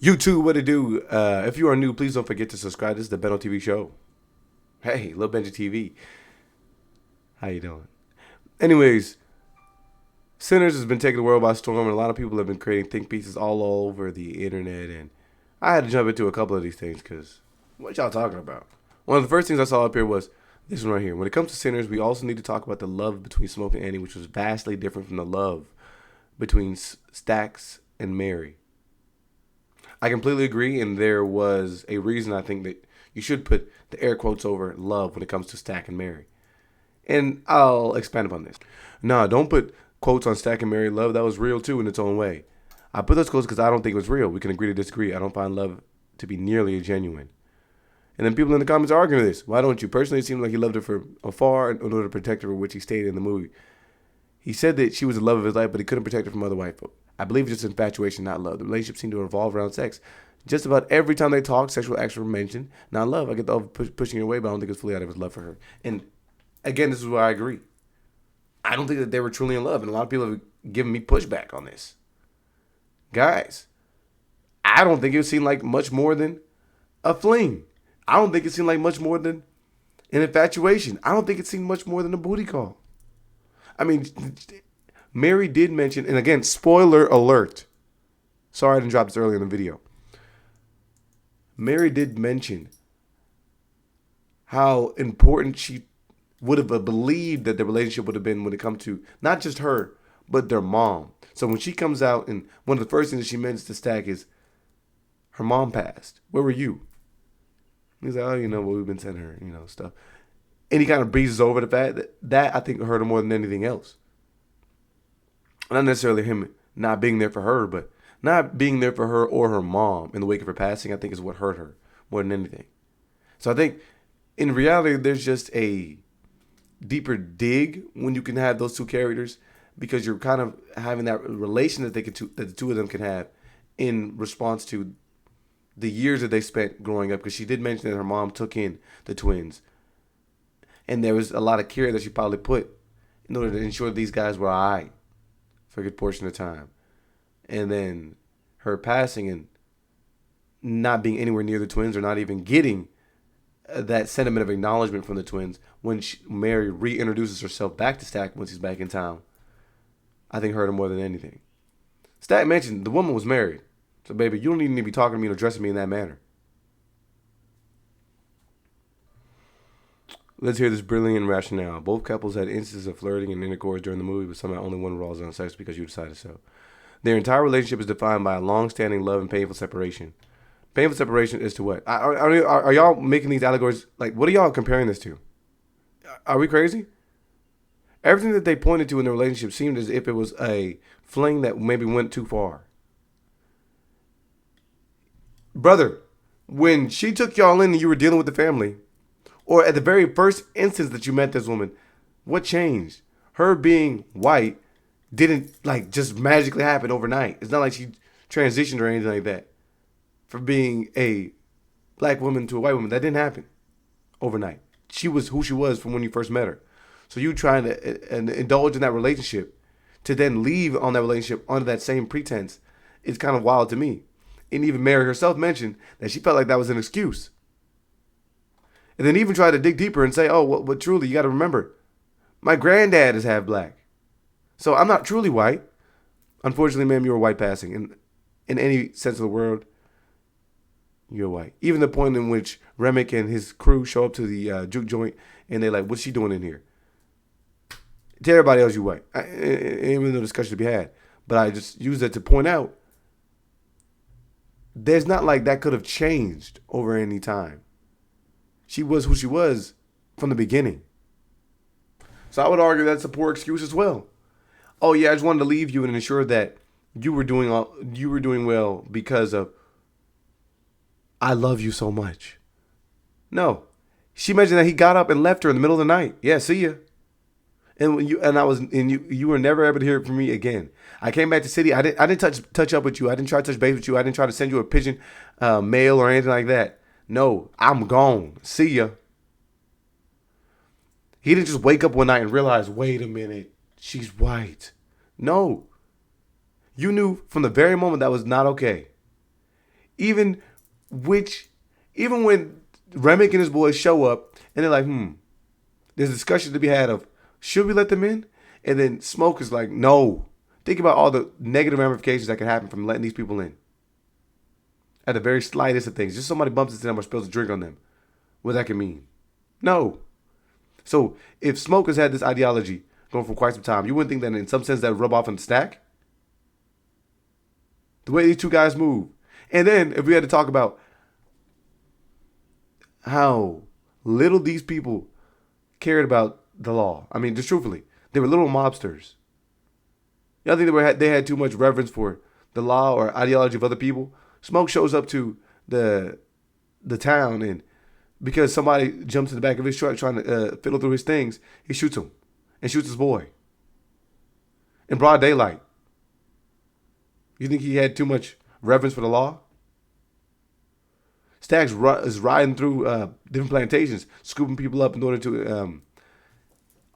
YouTube, what it do? If you are new, please don't forget to subscribe. This is the Benno TV show. Hey, Lil Benji TV. How you doing? Anyways, Sinners has been taking the world by storm, and a lot of people have been creating think pieces all over the internet. And I had to jump into a couple of these things because what y'all talking about? One of the first things I saw up here was this one right here. When it comes to Sinners, we also need to talk about the love between Smoke and Annie, which was vastly different from the love between Stacks and Mary. I completely agree, and there was a reason I think that you should put the air quotes over love when it comes to Stack and Mary. And I'll expand upon this. No, don't put quotes on Stack and Mary love. That was real too in its own way. I put those quotes because I don't think it was real. We can agree to disagree. I don't find love to be nearly as genuine. And then people in the comments are arguing this. Why don't you? Personally, it seemed like he loved her from afar in order to protect her, which he stated in the movie. He said that she was the love of his life, but he couldn't protect her from other white folk. I believe it's just infatuation, not love. The relationship seemed to revolve around sex. Just about every time they talked, sexual acts were mentioned. Not love. I get the pushing her away, but I don't think it's fully out of his love for her. And again, this is where I agree. I don't think that they were truly in love, and a lot of people have given me pushback on this. Guys, I don't think it seemed like much more than a fling. I don't think it seemed like much more than an infatuation. I don't think it seemed much more than a booty call. I mean, Mary did mention, and again, spoiler alert. Sorry I didn't drop this earlier in the video. Mary did mention how important she would have believed that the relationship would have been when it comes to not just her, but their mom. So when she comes out, and one of the first things that she mentions to Stack is her mom passed. Where were you? He's like, oh, well, we've been sending her, stuff. And he kind of breezes over the fact that I think hurt her more than anything else. Not necessarily him not being there for her, but not being there for her or her mom in the wake of her passing, I think is what hurt her more than anything. So I think in reality, there's just a deeper dig when you can have those two characters, because you're kind of having that relation that that the two of them can have in response to the years that they spent growing up. Because she did mention that her mom took in the twins, and there was a lot of care that she probably put in order to ensure that these guys were all right for a good portion of time. And then her passing and not being anywhere near the twins, or not even getting that sentiment of acknowledgement from the twins when Mary reintroduces herself back to Stack once he's back in town, I think hurt her more than anything. Stack mentioned the woman was married. So, baby, you don't even need to be talking to me or addressing me in that manner. Let's hear this brilliant rationale. Both couples had instances of flirting and intercourse during the movie, but somehow only one revolves around sex because you decided so. Their entire relationship is defined by a long-standing love and painful separation. Painful separation is to what? Are y'all making these allegories? Like, what are y'all comparing this to? Are we crazy? Everything that they pointed to in the relationship seemed as if it was a fling that maybe went too far. Brother, when she took y'all in and you were dealing with the family, or at the very first instance that you met this woman, what changed? Her being white didn't just magically happen overnight. It's not like she transitioned or anything like that. From being a black woman to a white woman, that didn't happen overnight. She was who she was from when you first met her. So you trying to indulge in that relationship to then leave on that relationship under that same pretense is kind of wild to me. And even Mary herself mentioned that she felt like that was an excuse. And then even tried to dig deeper and say, oh, but truly, you got to remember, my granddad is half black. So I'm not truly white. Unfortunately, ma'am, you're white passing. In any sense of the word, you're white. Even the point in which Remmick and his crew show up to the juke joint and they're like, what's she doing in here? To everybody else, you white. Ain't no discussion to be had. But I just use that to point out, there's not like that could have changed over any time. She was who she was from the beginning. So I would argue that's a poor excuse as well. Oh yeah, I just wanted to leave you and ensure that you were doing well because of I love you so much. No, she mentioned that he got up and left her in the middle of the night. Yeah, see ya. And you were never able to hear it from me again. I came back to city. I didn't touch up with you. I didn't try to touch base with you. I didn't try to send you a pigeon mail or anything like that. No, I'm gone. See ya. He didn't just wake up one night and realize, wait a minute, she's white. No. You knew from the very moment that was not okay. Even which, even when Remmick and his boys show up and they're like, there's a discussion to be had of should we let them in? And then Smoke is like, no. Think about all the negative ramifications that can happen from letting these people in. At the very slightest of things. Just somebody bumps into them or spills a drink on them. What that can mean. No. So if Smoke has had this ideology going for quite some time, you wouldn't think that in some sense that would rub off on the Stack? The way these two guys move. And then if we had to talk about how little these people cared about the law. I mean, just truthfully, they were little mobsters. Y'all think they had too much reverence for the law or ideology of other people? Smoke shows up to the town, and because somebody jumps in the back of his truck trying to fiddle through his things, he shoots him and shoots his boy in broad daylight. You think he had too much reverence for the law? Stacks is riding through different plantations, scooping people up in order to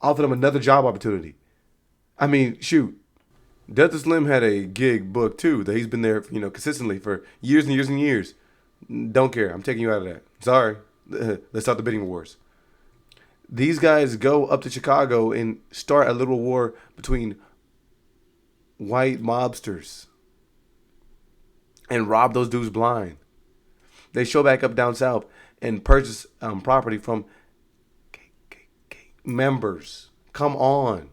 offer them another job opportunity. I mean, shoot. Delta Slim had a gig booked too that he's been there, consistently for years and years and years. Don't care. I'm taking you out of that. Sorry. Let's start the bidding wars. These guys go up to Chicago and start a little war between white mobsters and rob those dudes blind. They show back up down south and purchase property from KKK members. Come on.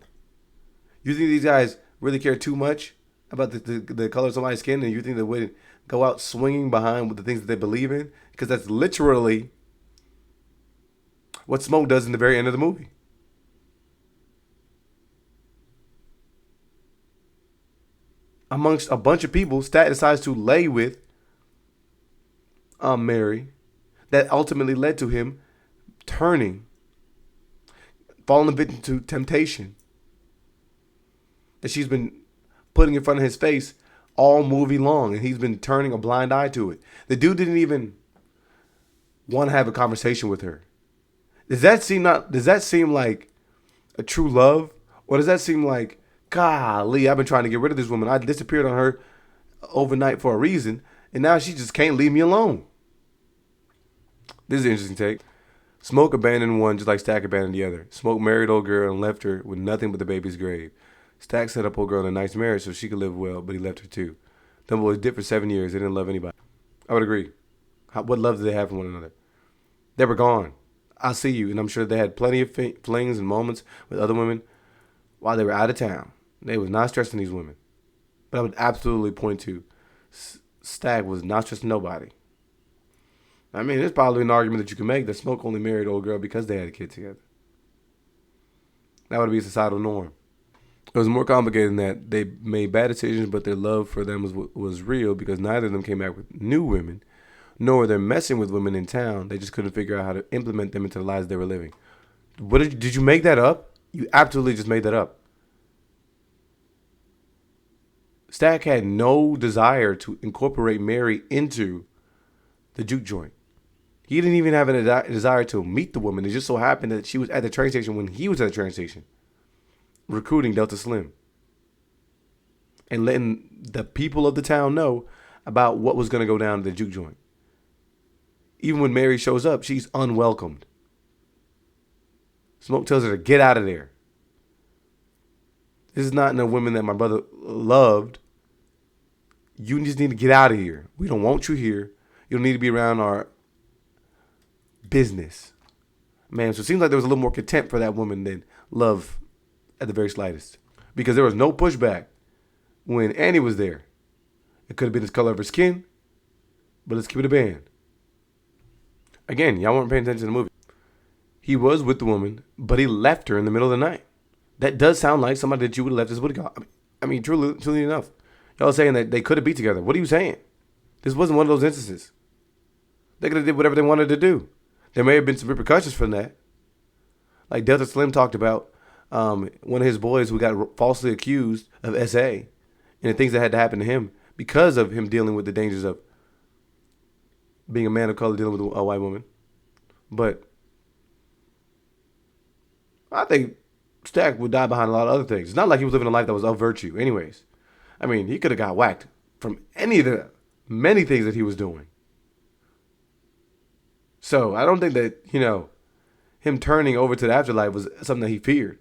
You think these guys really care too much about the color of somebody's skin, and you think they would go out swinging behind with the things that they believe in? Because that's literally what Smoke does in the very end of the movie. Amongst a bunch of people, Stat decides to lay with Mary. That ultimately led to him turning, falling a bit into temptation that she's been putting in front of his face all movie long, and he's been turning a blind eye to it. The dude didn't even want to have a conversation with her. Does that seem like a true love? Or does that seem like, golly, I've been trying to get rid of this woman. I disappeared on her overnight for a reason, and now she just can't leave me alone. This is an interesting take. Smoke abandoned one just like Stack abandoned the other. Smoke married old girl and left her with nothing but the baby's grave. Stack set up old girl in a nice marriage so she could live well, but he left her too. Them boys did for 7 years. They didn't love anybody. I would agree. What love did they have for one another? They were gone. I see you, and I'm sure they had plenty of flings and moments with other women while they were out of town. They was not stressing these women. But I would absolutely point to Stack was not stressing nobody. I mean, there's probably an argument that you can make that Smoke only married old girl because they had a kid together. That would be a societal norm. It was more complicated than that. They made bad decisions, but their love for them was real because neither of them came back with new women, nor were they messing with women in town. They just couldn't figure out how to implement them into the lives they were living. Did you make that up? You absolutely just made that up. Stack had no desire to incorporate Mary into the juke joint. He didn't even have a desire to meet the woman. It just so happened that she was at the train station when he was at the train station, recruiting Delta Slim and letting the people of the town know about what was going to go down at the juke joint. Even when Mary shows up, she's unwelcomed. Smoke tells her to get out of there. This is not no women that my brother loved. You just need to get out of here. We don't want you here. You don't need to be around our business. Man, so it seems like there was a little more contempt for that woman than love at the very slightest. Because there was no pushback when Annie was there. It could have been the color of her skin, but let's keep it a band. Again, y'all weren't paying attention to the movie. He was with the woman, but he left her in the middle of the night. That does sound like somebody that you would have left as bodyguard. I mean, truly enough. Y'all are saying that they could have been together. What are you saying? This wasn't one of those instances. They could have did whatever they wanted to do. There may have been some repercussions from that. Like Delta Slim talked about one of his boys who got falsely accused of SA and the things that had to happen to him because of him dealing with the dangers of being a man of color dealing with a white woman. But I think Stack would die behind a lot of other things. It's not like he was living a life that was of virtue anyways. I mean, he could have got whacked from any of the many things that he was doing. So I don't think that, him turning over to the afterlife was something that he feared.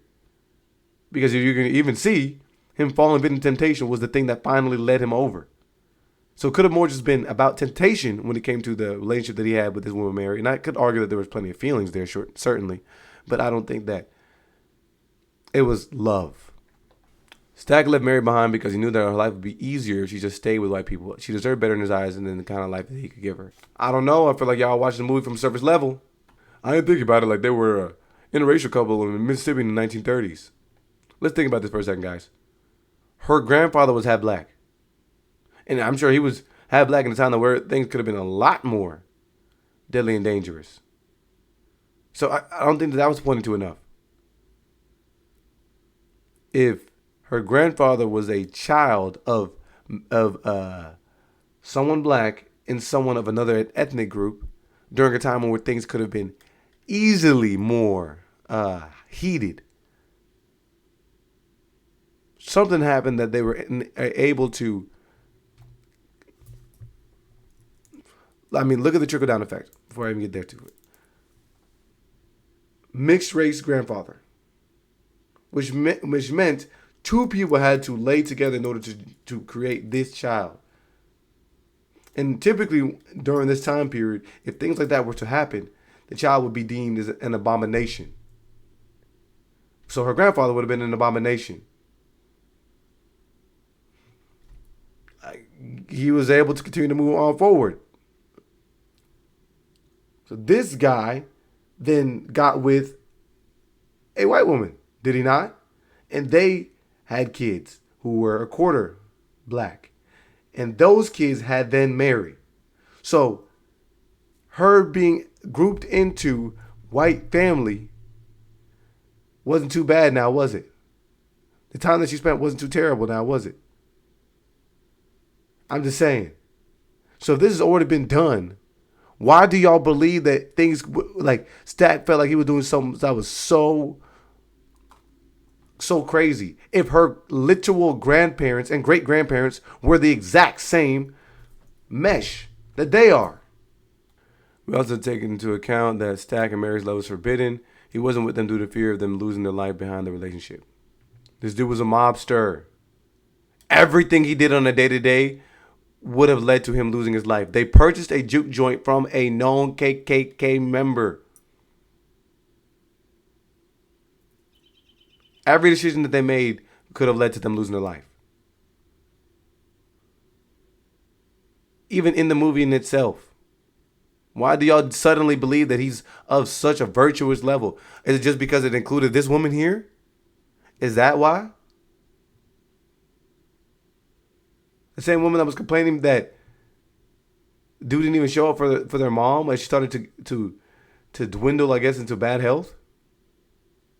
Because if you can even see, him falling victim to temptation was the thing that finally led him over. So it could have more just been about temptation when it came to the relationship that he had with this woman Mary. And I could argue that there was plenty of feelings there, certainly. But I don't think that it was love. Stack left Mary behind because he knew that her life would be easier if she just stayed with white people. She deserved better in his eyes than the kind of life that he could give her. I don't know. I feel like y'all watching the movie from surface level. I didn't think about it like they were an interracial couple in Mississippi in the 1930s. Let's think about this for a second, guys. Her grandfather was half black. And I'm sure he was half black in a time where things could have been a lot more deadly and dangerous. So I don't think that was pointed to enough. If her grandfather was a child of someone black and someone of another ethnic group during a time where things could have been easily more heated, something happened that they were able to. I mean, look at the trickle-down effect before I even get there to it. Mixed race grandfather, which meant two people had to lay together in order to create this child. And typically during this time period, if things like that were to happen, the child would be deemed as an abomination. So her grandfather would have been an abomination. He was able to continue to move on forward. So this guy then got with a white woman, did he not? And they had kids who were a quarter black. And those kids had then married. So her being grouped into white family wasn't too bad now, was it? The time that she spent wasn't too terrible now, was it? I'm just saying. So if this has already been done, why do y'all believe that things like Stack felt like he was doing something that was so crazy? If her literal grandparents and great grandparents were the exact same mesh that they are. We also take into account that Stack and Mary's love was forbidden. He wasn't with them due to fear of them losing their life behind the relationship. This dude was a mobster. Everything he did on a day-to-day would have led to him losing his life. They purchased a juke joint from a known KKK member. Every decision that they made could have led to them losing their life. Even in the movie in itself. Why do y'all suddenly believe that he's of such a virtuous level? Is it just because it included this woman here? Is that why? The same woman that was complaining that dude didn't even show up for their mom as she started to dwindle, I guess, into bad health.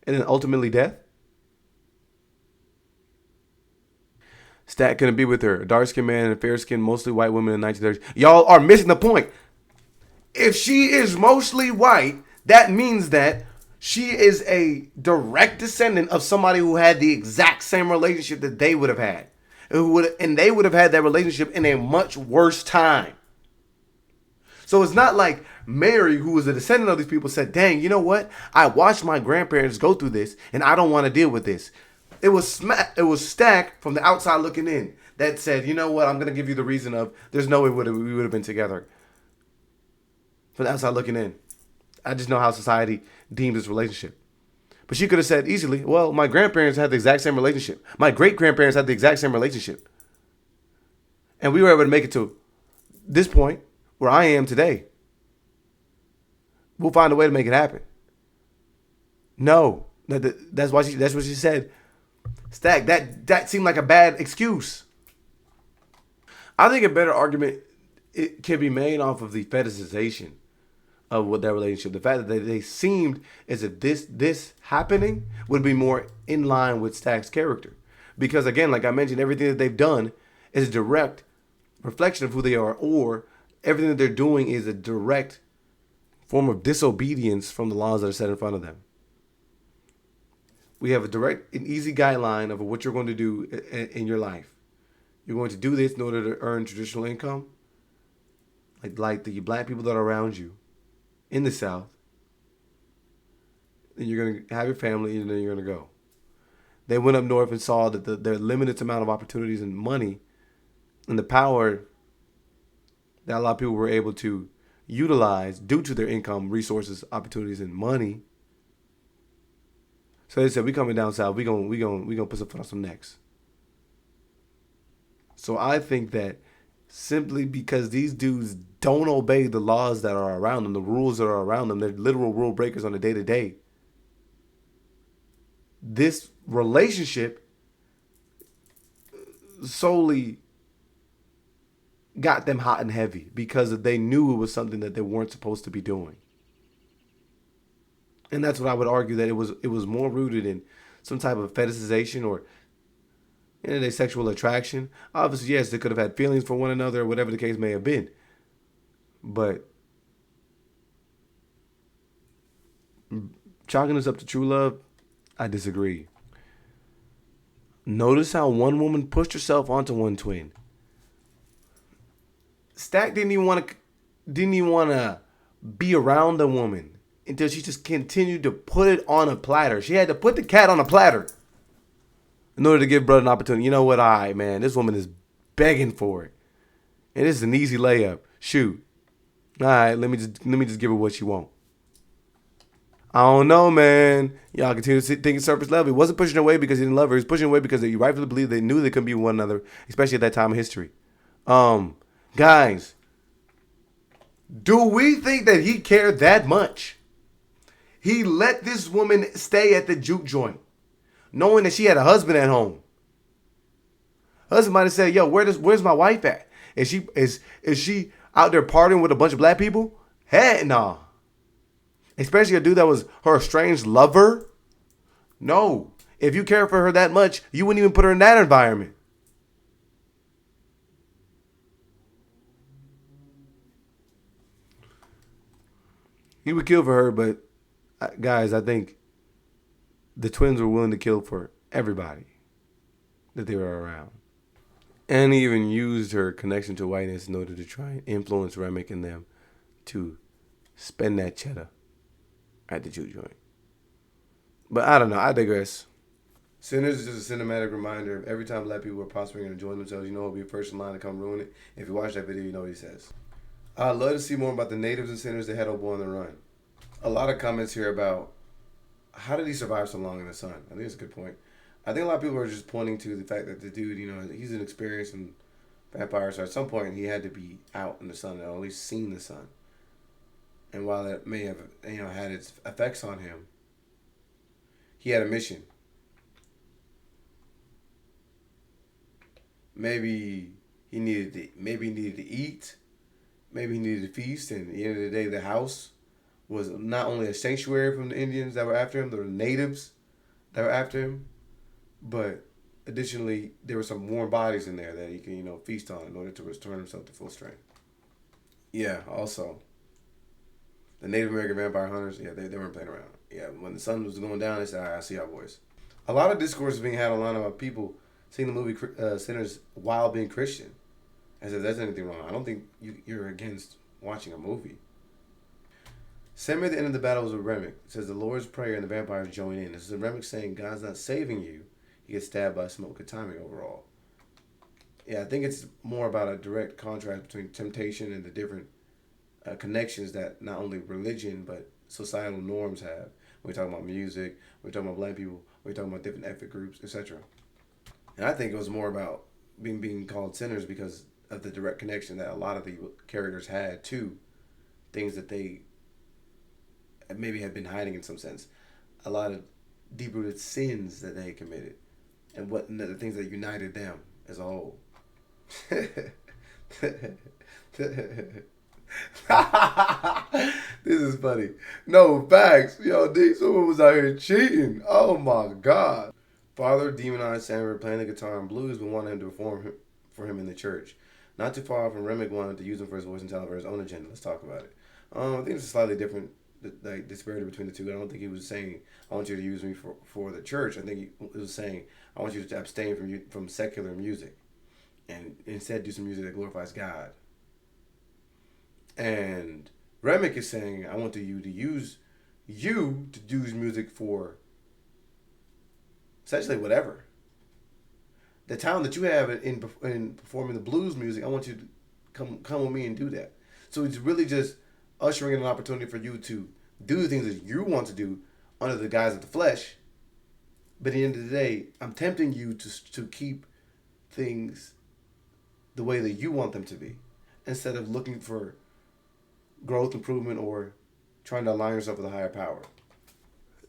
And then ultimately death. Stat couldn't be with her. A dark-skinned man and a fair-skinned, mostly white woman in the 1930s. Y'all are missing the point. If she is mostly white, that means that she is a direct descendant of somebody who had the exact same relationship that they would have had. And they would have had that relationship in a much worse time. So it's not like Mary, who was a descendant of these people, said, dang, you know what? I watched my grandparents go through this, and I don't want to deal with this. It was Stack from the outside looking in that said, you know what? I'm going to give you the reason of there's no way we would have been together. From the outside looking in. I just know how society deems this relationship. But she could have said easily, well, my grandparents had the exact same relationship. My great-grandparents had the exact same relationship. And we were able to make it to this point where I am today. We'll find a way to make it happen. No. That's what she said. Stack, that seemed like a bad excuse. I think a better argument it can be made off of the fetishization of what that relationship. The fact that they seemed as if this happening would be more in line with Stack's character. Because again, like I mentioned, everything that they've done is a direct reflection of who they are, or everything that they're doing is a direct form of disobedience from the laws that are set in front of them. We have a direct and easy guideline of what you're going to do in your life. You're going to do this in order to earn traditional income. like the black people that are around you in the South, then you're gonna have your family and then you're gonna go. They went up north and saw that their limited amount of opportunities and money and the power that a lot of people were able to utilize due to their income, resources, opportunities, and money. So they said, "We coming down south. We gonna put some foot on some necks." So I think that simply because these dudes don't obey the laws that are around them, the rules that are around them, they're literal rule breakers on a day to day. This relationship solely got them hot and heavy because they knew it was something that they weren't supposed to be doing. And that's what I would argue, that it was more rooted in some type of fetishization or their sexual attraction. Obviously, yes, they could have had feelings for one another or whatever the case may have been. But chalking this up to true love, I disagree. Notice how one woman pushed herself onto one twin. Stack didn't even want to be around the woman until she just continued to put it on a platter. She had to put the cat on a platter in order to give brother an opportunity. You know what? All right, man, this woman is begging for it, and this is an easy layup. Shoot. All right, let me just give her what she wants. I don't know, man. Y'all continue to think surface level. He wasn't pushing her away because he didn't love her. He was pushing her away because he rightfully believed they knew they couldn't be one another, especially at that time of history. Guys, do we think that he cared that much? He let this woman stay at the juke joint, knowing that she had a husband at home. Husband might have said, "Yo, where's my wife at? Is she out there partying with a bunch of black people?" Heck nah. Especially a dude that was her estranged lover. No. If you care for her that much, you wouldn't even put her in that environment. He would kill for her, but guys, I think the twins were willing to kill for everybody that they were around. And he even used her connection to whiteness in order to try and influence Remmick and them to spend that cheddar at the juke joint. But I don't know. I digress. Sinners is just a cinematic reminder of every time black people are prospering and enjoying themselves, you know it'll be first in line to come ruin it. If you watch that video, you know what he says. I'd love to see more about the natives and sinners that had Old Boy on the run. A lot of comments here about how did he survive so long in the sun? I think it's a good point. I think a lot of people are just pointing to the fact that the dude, he's an experienced vampire, so at some point he had to be out in the sun or at least seen the sun. And while that may have had its effects on him, he had a mission. Maybe he needed to eat. Maybe he needed to feast. And at the end of the day, the house was not only a sanctuary from the Indians that were after him, the natives that were after him, but additionally, there were some warm bodies in there that he can, feast on in order to return himself to full strength. Yeah, also, the Native American vampire hunters, they weren't playing around. Yeah, when the sun was going down, they said, "All right, I see y'all boys." A lot of discourse is being had online about people seeing the movie Sinners while being Christian, as if there's anything wrong. I don't think you're against watching a movie. Sammie at the end of the battle was a remmick. It says the Lord's Prayer and the vampires join in. This is a remmick saying God's not saving you. He gets stabbed by smoke. Good timing overall. Yeah, I think it's more about a direct contrast between temptation and the different connections that not only religion but societal norms have. We're talking about music, we're talking about black people, we're talking about different ethnic groups, etc. And I think it was more about being called sinners because of the direct connection that a lot of the characters had to things that they maybe had been hiding in some sense. A lot of deep-rooted sins that they had committed and the things that united them as a whole. This is funny. No, facts. Yo, someone was out here cheating. Oh my God. Father demonized Samuel playing the guitar and blues but wanted him to perform for him in the church. Not too far from Remmick wanted to use him for his voice and talent for his own agenda. Let's talk about it. I think it's a slightly different disparity between the two. I don't think he was saying, "I want you to use me for the church." I think he was saying, "I want you to abstain from secular music and instead do some music that glorifies God." And remmick is saying, I want you to use you to do music for essentially whatever. The talent that you have in performing the blues music, I want you to come with me and do that. So it's really just ushering in an opportunity for you to do the things that you want to do under the guise of the flesh. But at the end of the day, I'm tempting you to keep things the way that you want them to be, instead of looking for growth, improvement, or trying to align yourself with a higher power.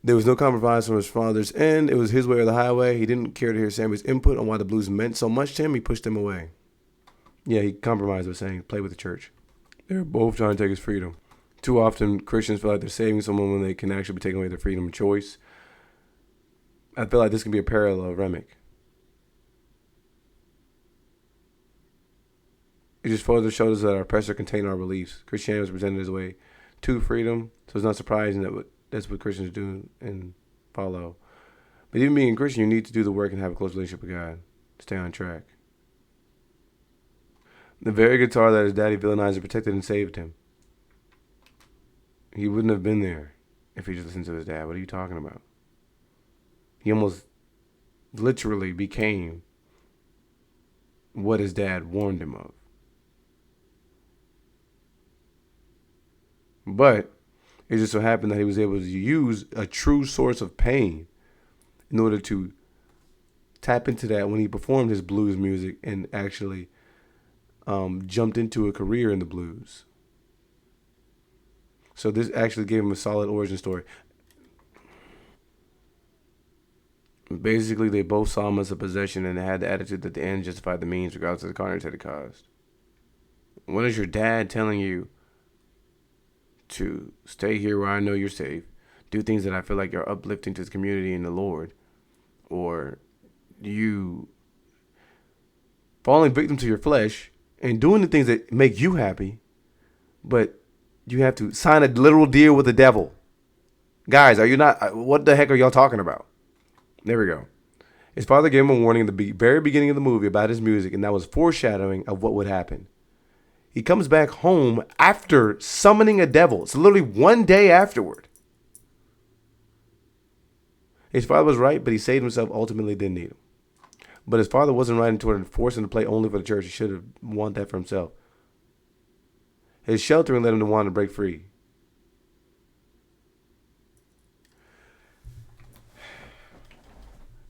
There was no compromise from his father's end. It was his way or the highway. He didn't care to hear Sammy's input on why the blues meant so much to him. He pushed him away. Yeah, he compromised with saying, play with the church. They were both trying to take his freedom. Too often, Christians feel like they're saving someone when they can actually be taking away their freedom of choice. I feel like this can be a parallel of remmick. It just further shows us that our oppressor contained our beliefs. Christianity was presented as a way to freedom, so it's not surprising that that's what Christians do and follow. But even being a Christian, you need to do the work and have a close relationship with God to stay on track. The very guitar that his daddy villainized and protected and saved him. He wouldn't have been there if he just listened to his dad. What are you talking about? He almost literally became what his dad warned him of. But it just so happened that he was able to use a true source of pain in order to tap into that when he performed his blues music and actually jumped into a career in the blues. So this actually gave him a solid origin story. Basically, they both saw him as a possession, and they had the attitude that the end justified the means, regardless of the carnage that it caused. What is your dad telling you? To stay here where I know you're safe, do things that I feel like you're uplifting to the community and the Lord, or you falling victim to your flesh and doing the things that make you happy, but you have to sign a literal deal with the devil. Guys, are you not? What the heck are y'all talking about? There we go. His father gave him a warning at the very beginning of the movie about his music, and that was foreshadowing of what would happen. He comes back home after summoning a devil. It's literally one day afterward. His father was right, but he saved himself, ultimately didn't need him. But his father wasn't right toward forcing him to play only for the church. He should have wanted that for himself. His sheltering led him to want to break free.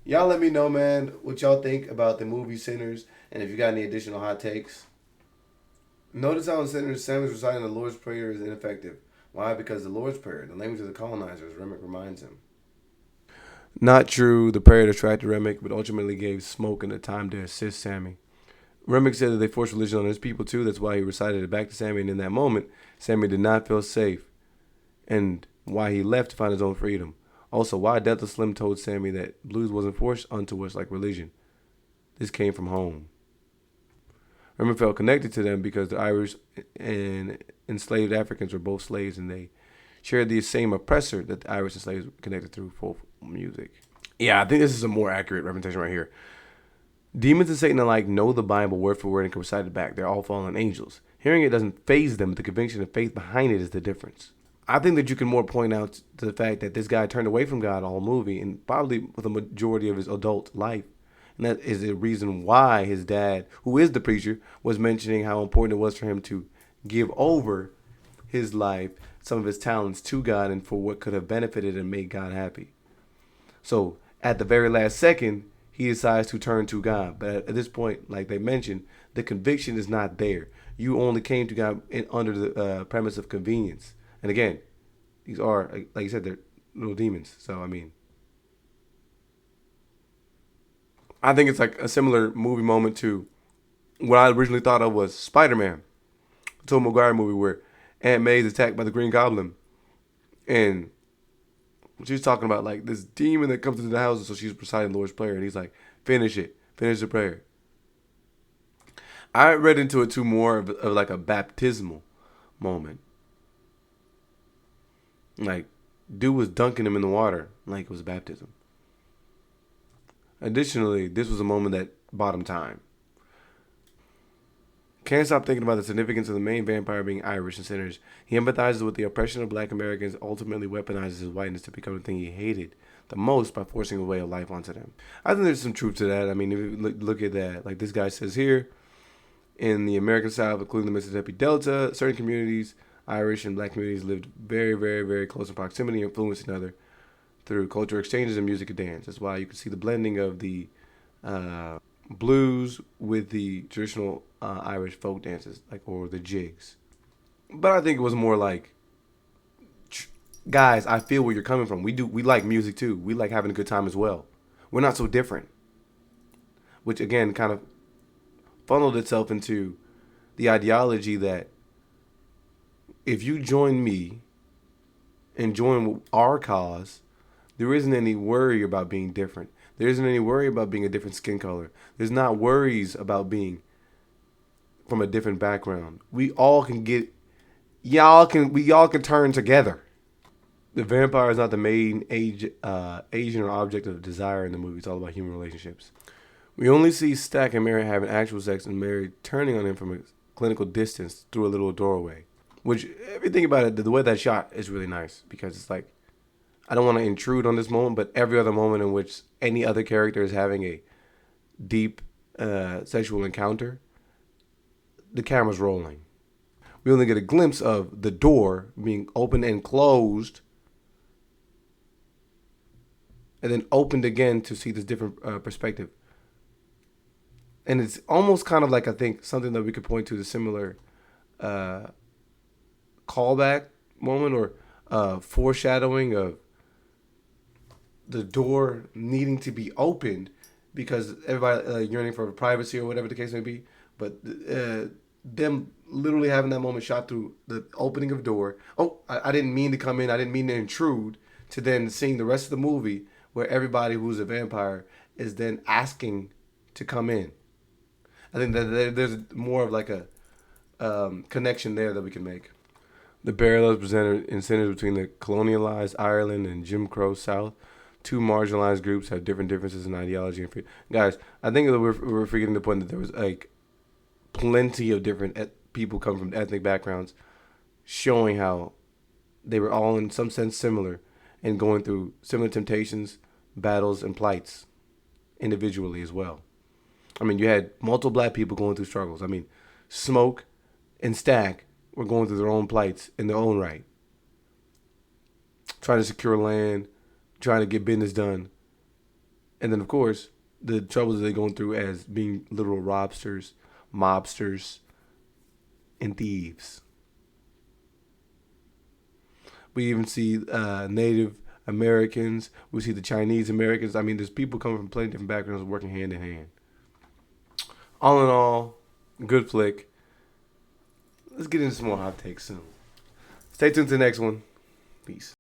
Y'all let me know, man, what y'all think about the movie Sinners, and if you got any additional hot takes. Notice how in Sinners, Sammy's reciting the Lord's Prayer is ineffective. Why? Because the Lord's Prayer, the language of the colonizers, remmick reminds him. Not true. The prayer attracted remmick, but ultimately gave Smoke the time to assist Sammie. Remmick said that they forced religion on his people too. That's why he recited it back to Sammie, and in that moment, Sammie did not feel safe, and why he left to find his own freedom. Also, why Delta Slim told Sammie that blues wasn't forced onto us like religion. This came from home. Remmick felt connected to them because the Irish and enslaved Africans were both slaves, and they shared the same oppressor that the Irish and slaves connected through folk music. Yeah, I think this is a more accurate representation right here. Demons and Satan alike know the Bible word for word and can recite it back. They're all fallen angels. Hearing it doesn't faze them, but the conviction and faith behind it is the difference. I think that you can more point out to the fact that this guy turned away from God all movie, and probably with the majority of his adult life. And that is the reason why his dad, who is the preacher, was mentioning how important it was for him to give over his life, some of his talents to God, and for what could have benefited and made God happy. So at the very last second, he decides to turn to God. But at this point, like they mentioned, the conviction is not there. You only came to God under the premise of convenience. And again, these are, like you said, they're little demons. So, I mean, I think it's like a similar movie moment to what I originally thought of was Spider-Man, a Tobey Maguire movie where Aunt May is attacked by the Green Goblin, and she's talking about like this demon that comes into the house, so she's reciting the Lord's Prayer, and he's like, finish it, finish the prayer. I read into it too more of like a baptismal moment. Like, dude was dunking him in the water like it was baptism. Additionally, this was a moment that bought him time. Can't stop thinking about the significance of the main vampire being Irish and Sinners. He empathizes with the oppression of black Americans, ultimately weaponizes his whiteness to become the thing he hated the most by forcing a way of life onto them. I think there's some truth to that. I mean, if you look at that, like this guy says here, in the American South, including the Mississippi Delta, certain communities, Irish and black communities, lived very, very, very close in proximity, influencing each other through cultural exchanges and music and dance. That's why you can see the blending of the blues with the traditional Irish folk dances, like or the jigs. But I think it was more like, guys, I feel where you're coming from. We like music too. We like having a good time as well. We're not so different. Which again kind of funneled itself into the ideology that if you join me and join our cause, there isn't any worry about being different. There isn't any worry about being a different skin color. There's not worries about being from a different background. We all can we all can turn together. The vampire is not the main Asian or object of desire in the movie. It's all about human relationships. We only see Stack and Mary having actual sex and Mary turning on him from a clinical distance through a little doorway. Which, if you think about it, the way that shot is really nice because it's like, I don't want to intrude on this moment, but every other moment in which any other character is having a deep sexual encounter, the camera's rolling. We only get a glimpse of the door being opened and closed, and then opened again to see this different perspective. And it's almost kind of like, I think, something that we could point to the similar callback moment or foreshadowing of the door needing to be opened because everybody yearning for privacy or whatever the case may be. But them literally having that moment shot through the opening of the door. Oh, I didn't mean to come in. I didn't mean to intrude. To then seeing the rest of the movie where everybody who's a vampire is then asking to come in. I think that there's more of like a connection there that we can make. The parallels presented in centers between the colonialized Ireland and Jim Crow South. Two marginalized groups have different differences in ideology. And guys, I think that we're forgetting the point that there was like plenty of different people coming from ethnic backgrounds showing how they were all in some sense similar and going through similar temptations, battles, and plights individually as well. I mean, you had multiple black people going through struggles. I mean, Smoke and Stack were going through their own plights in their own right. Trying to secure land, trying to get business done. And then, of course, the troubles they're going through as being literal robsters, mobsters, and thieves. We even see Native Americans. We see the Chinese Americans. I mean, there's people coming from plenty of different backgrounds working hand in hand. All in all, good flick. Let's get into some more hot takes soon. Stay tuned to the next one. Peace.